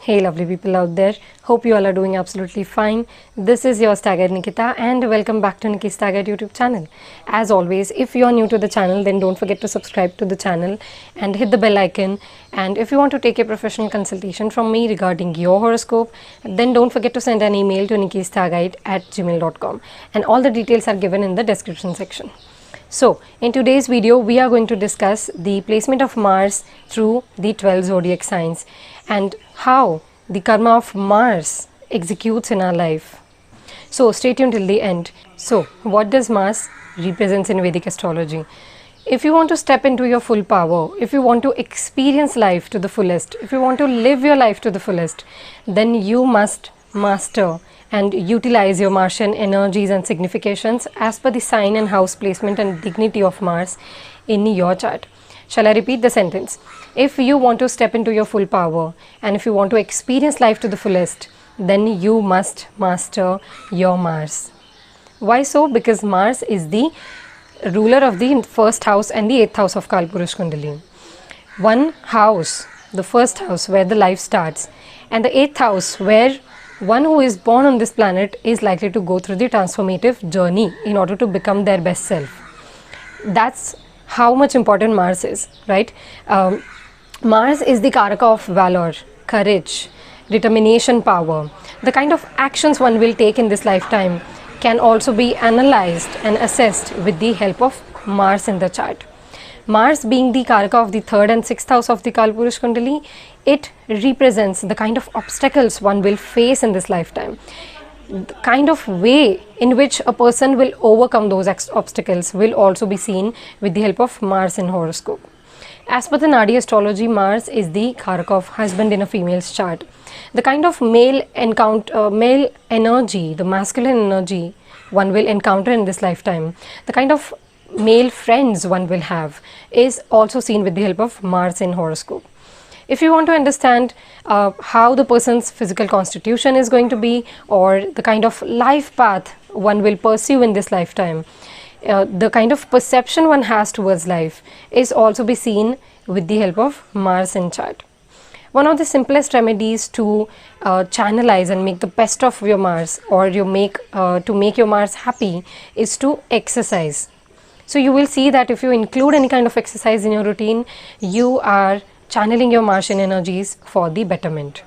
Hey lovely people out there, hope you all are doing absolutely fine. This is your Staggered Nikita and welcome back to Nikki's Staggered YouTube channel. As always, if you are new to the channel, then don't forget to subscribe to the channel and hit the bell icon. And if you want to take a professional consultation from me regarding your horoscope, then don't forget to send an email to nikkistagguide@gmail.com, and all the details are given in the description section. So, in today's video, we are going to discuss the placement of Mars through the 12 zodiac signs and how the karma of Mars executes in our life. So, stay tuned till the end. So, what does Mars represents in Vedic astrology? If you want to step into your full power, if you want to experience life to the fullest, if you want to live your life to the fullest, then you must master and utilize your Martian energies and significations as per the sign and house placement and dignity of Mars in your chart. Shall I repeat the sentence? If you want to step into your full power and if you want to experience life to the fullest, then you must master your Mars. Why so? Because Mars is the ruler of the first house and the 8th house of Kalpurush Kundali. One house, the first house where the life starts, and the 8th house where one who is born on this planet is likely to go through the transformative journey in order to become their best self. That's how much important Mars is, right? Mars is the Karaka of valor, courage, determination, power. The kind of actions one will take in this lifetime can also be analyzed and assessed with the help of Mars in the chart. Mars being the Karaka of the 3rd and 6th house of the Kalpurush Kundali, it represents the kind of obstacles one will face in this lifetime. The kind of way in which a person will overcome those obstacles will also be seen with the help of Mars in horoscope. As per the Nadi astrology, Mars is the Karaka of husband in a female's chart. The kind of male energy, the masculine energy one will encounter in this lifetime, the kind of male friends one will have is also seen with the help of Mars in horoscope. If you want to understand how the person's physical constitution is going to be, or the kind of life path one will pursue in this lifetime, the kind of perception one has towards life is also be seen with the help of Mars in chart. One of the simplest remedies to channelize and make the best of your Mars, or to make your Mars happy, is to exercise. So you will see that if you include any kind of exercise in your routine, you are channeling your Martian energies for the betterment.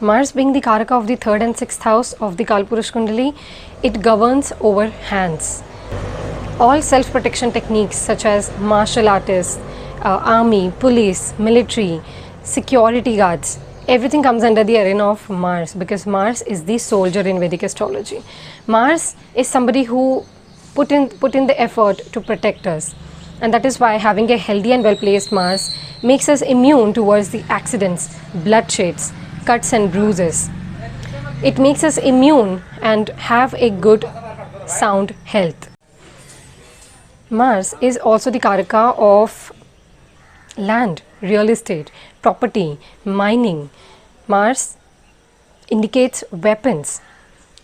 Mars being the Karaka of the 3rd and 6th house of the Kalpurush Kundali, it governs over hands. All self-protection techniques such as martial artists, army, police, military, security guards, everything comes under the arena of Mars, because Mars is the soldier in Vedic astrology. Mars is somebody who put in the effort to protect us, and that is why having a healthy and well placed Mars makes us immune towards the accidents, bloodsheds, cuts and bruises. It makes us immune and have a good sound health. Mars is also the Karaka of land, real estate, property, mining. Mars indicates weapons.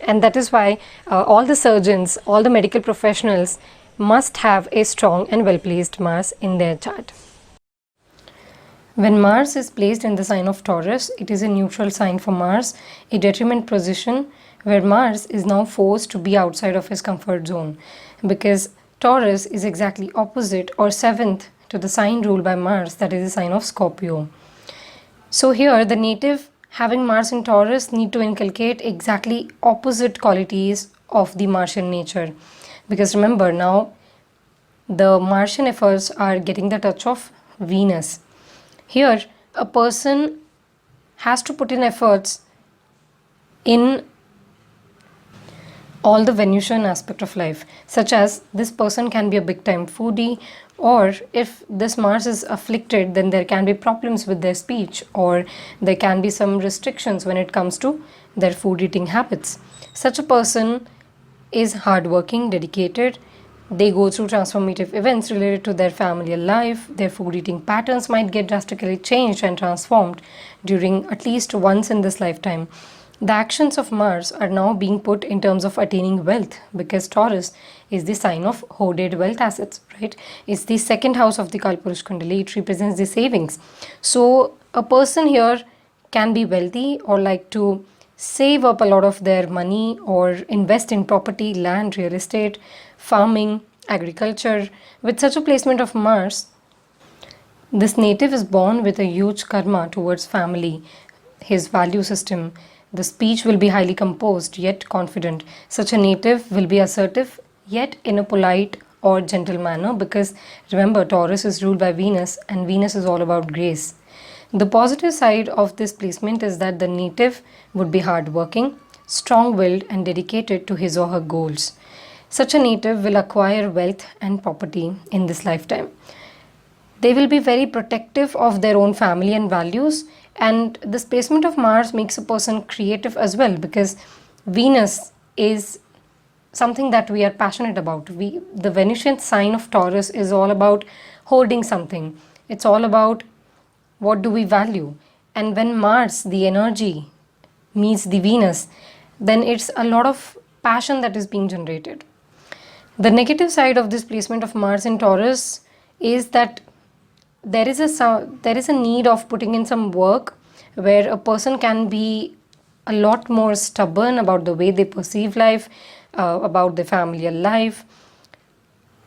And that is why all the surgeons, all the medical professionals must have a strong and well placed Mars in their chart. When Mars is placed in the sign of Taurus, it is a neutral sign for Mars, a detriment position where Mars is now forced to be outside of his comfort zone, because Taurus is exactly opposite or 7th to the sign ruled by Mars, that is the sign of Scorpio. So here the native having Mars in Taurus need to inculcate exactly opposite qualities of the Martian nature, because remember, now the Martian efforts are getting the touch of Venus. Here a person has to put in efforts in all the Venusian aspect of life, such as this person can be a big time foodie, or if this Mars is afflicted, then there can be problems with their speech, or there can be some restrictions when it comes to their food eating habits. Such a person is hardworking, dedicated. They go through transformative events related to their family life. Their food eating patterns might get drastically changed and transformed during at least once in this lifetime. The actions of Mars are now being put in terms of attaining wealth, because Taurus is the sign of hoarded wealth assets, right? It's the 2nd house of the Kalpurush Kundali. It represents the savings. So A person here can be wealthy or like to save up a lot of their money or invest in property, land, real estate, farming, agriculture. With such a placement of Mars, this native is born with a huge karma towards family, his value system. The speech will be highly composed yet confident. Such a native will be assertive yet in a polite or gentle manner, because remember, Taurus is ruled by Venus and Venus is all about grace. The positive side of this placement is that the native would be hardworking, strong willed, and dedicated to his or her goals. Such a native will acquire wealth and property in this lifetime. They will be very protective of their own family and values, and this placement of Mars makes a person creative as well, because Venus is something that we are passionate about. The Venusian sign of Taurus is all about holding something. It's all about what do we value. And when Mars, the energy, meets the Venus, then it's a lot of passion that is being generated. The negative side of this placement of Mars in Taurus is that there is a need of putting in some work, where a person can be a lot more stubborn about the way they perceive life, about their familial life.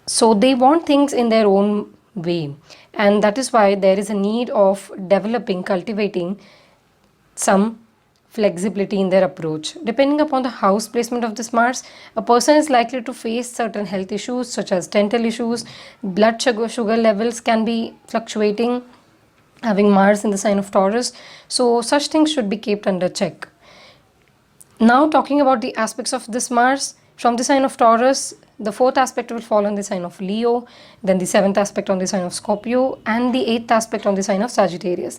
So they want things in their own way, and that is why there is a need of developing, cultivating some flexibility in their approach. Depending upon the house placement of this Mars, a person is likely to face certain health issues such as dental issues, blood sugar levels can be fluctuating, having Mars in the sign of Taurus. So such things should be kept under check. Now talking about the aspects of this Mars, from the sign of Taurus, the fourth aspect will fall on the sign of Leo, then the seventh aspect on the sign of Scorpio, and the eighth aspect on the sign of Sagittarius.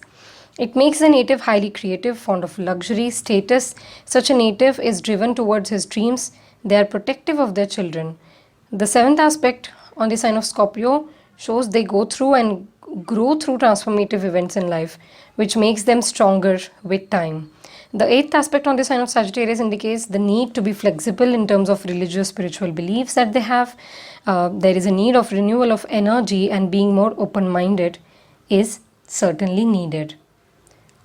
It makes the native highly creative, fond of luxury, status. Such a native is driven towards his dreams. They are protective of their children. The seventh aspect on the sign of Scorpio shows they go through and grow through transformative events in life, which makes them stronger with time. The eighth aspect on the sign of Sagittarius indicates the need to be flexible in terms of religious, spiritual beliefs that they have. There is a need of renewal of energy, and being more open-minded is certainly needed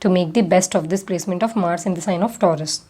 to make the best of this placement of Mars in the sign of Taurus.